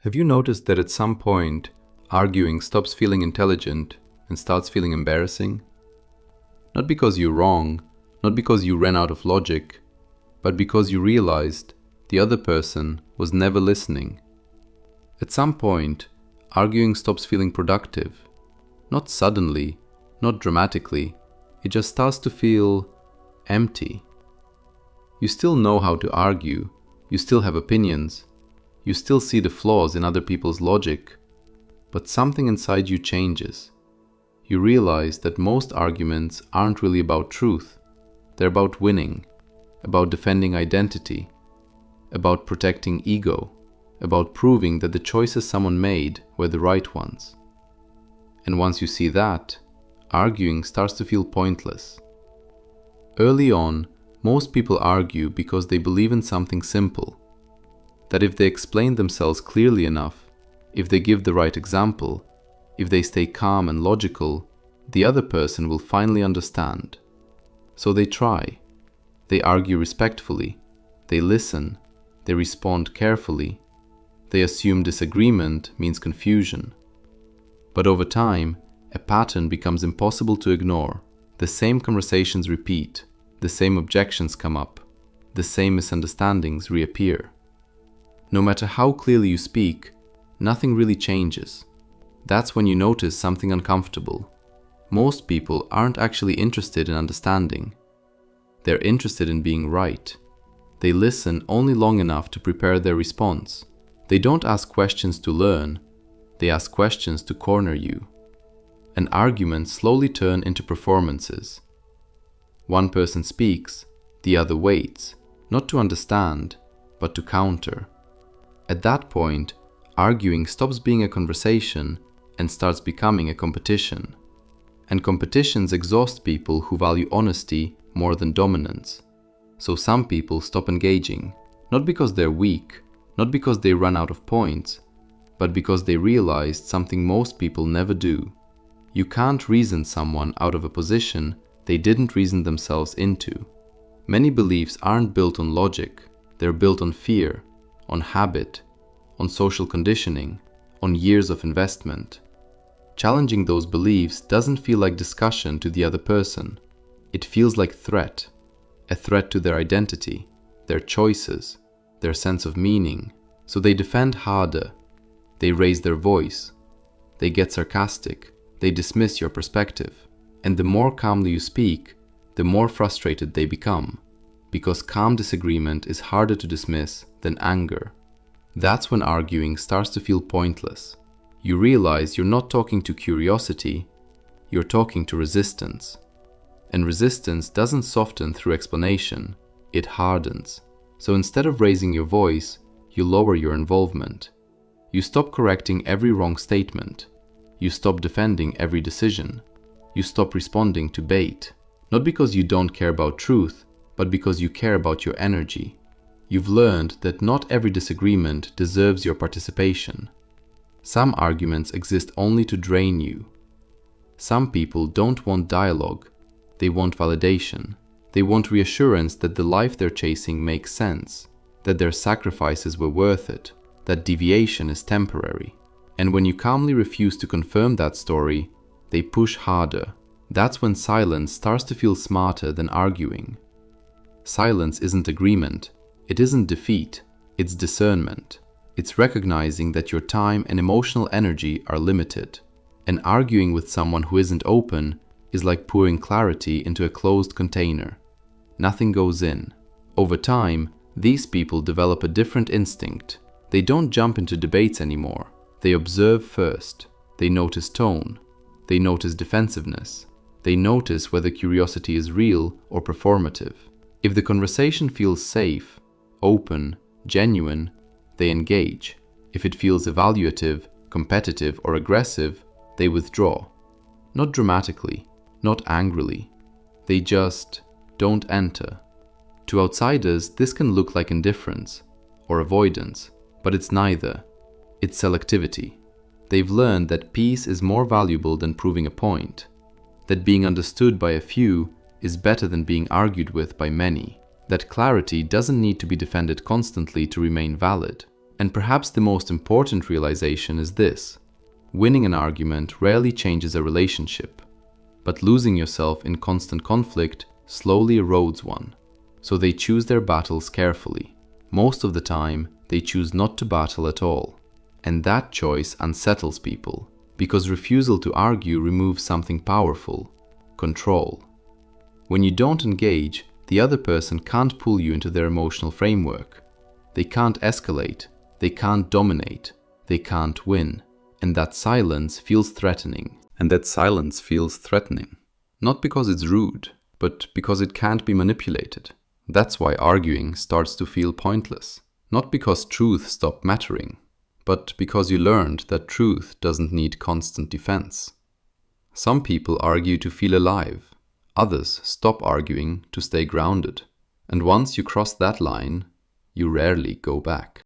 Have you noticed that at some point, arguing stops feeling intelligent and starts feeling embarrassing? Not because you're wrong, not because you ran out of logic, but because you realized the other person was never listening. At some point, arguing stops feeling productive. Not suddenly, not dramatically, it just starts to feel empty. You still know how to argue, you still have opinions, you still see the flaws in other people's logic, but something inside you changes. You realize that most arguments aren't really about truth. They're about winning, about defending identity, about protecting ego, about proving that the choices someone made were the right ones. And once you see that, arguing starts to feel pointless. Early on, most people argue because they believe in something simple, that if they explain themselves clearly enough, if they give the right example, if they stay calm and logical, the other person will finally understand. So they try. They argue respectfully. They listen. They respond carefully. They assume disagreement means confusion. But over time, a pattern becomes impossible to ignore. The same conversations repeat. The same objections come up. The same misunderstandings reappear. No matter how clearly you speak, nothing really changes. That's when you notice something uncomfortable. Most people aren't actually interested in understanding. They're interested in being right. They listen only long enough to prepare their response. They don't ask questions to learn. They ask questions to corner you. And arguments slowly turn into performances. One person speaks, the other waits, not to understand, but to counter. At that point, arguing stops being a conversation and starts becoming a competition. And competitions exhaust people who value honesty more than dominance. So some people stop engaging, not because they're weak, not because they run out of points, but because they realized something most people never do. You can't reason someone out of a position they didn't reason themselves into. Many beliefs aren't built on logic, they're built on fear, on habit, on social conditioning, on years of investment. Challenging those beliefs doesn't feel like discussion to the other person. It feels like threat, a threat to their identity, their choices, their sense of meaning. So they defend harder, they raise their voice, they get sarcastic, they dismiss your perspective. And the more calmly you speak, the more frustrated they become, because calm disagreement is harder to dismiss than anger. That's when arguing starts to feel pointless. You realize you're not talking to curiosity, you're talking to resistance. And resistance doesn't soften through explanation, it hardens. So instead of raising your voice, you lower your involvement. You stop correcting every wrong statement. You stop defending every decision. You stop responding to bait. Not because you don't care about truth, but because you care about your energy. You've learned that not every disagreement deserves your participation. Some arguments exist only to drain you. Some people don't want dialogue. They want validation. They want reassurance that the life they're chasing makes sense, that their sacrifices were worth it, that deviation is temporary. And when you calmly refuse to confirm that story, they push harder. That's when silence starts to feel smarter than arguing. Silence isn't agreement. It isn't defeat. It's discernment. It's recognizing that your time and emotional energy are limited. And arguing with someone who isn't open is like pouring clarity into a closed container. Nothing goes in. Over time, these people develop a different instinct. They don't jump into debates anymore. They observe first. They notice tone. They notice defensiveness. They notice whether curiosity is real or performative. If the conversation feels safe, open, genuine, they engage. If it feels evaluative, competitive, or aggressive, they withdraw. Not dramatically, not angrily. They just don't enter. To outsiders, this can look like indifference or avoidance, but it's neither. It's selectivity. They've learned that peace is more valuable than proving a point, that being understood by a few is better than being argued with by many, that clarity doesn't need to be defended constantly to remain valid. And perhaps the most important realization is this: winning an argument rarely changes a relationship, but losing yourself in constant conflict slowly erodes one. So they choose their battles carefully. Most of the time, they choose not to battle at all. And that choice unsettles people, because refusal to argue removes something powerful: control. When you don't engage, the other person can't pull you into their emotional framework. They can't escalate, they can't dominate, they can't win. And that silence feels threatening. Not because it's rude, but because it can't be manipulated. That's why arguing starts to feel pointless. Not because truth stopped mattering, but because you learned that truth doesn't need constant defense. Some people argue to feel alive. Others stop arguing to stay grounded. And once you cross that line, you rarely go back.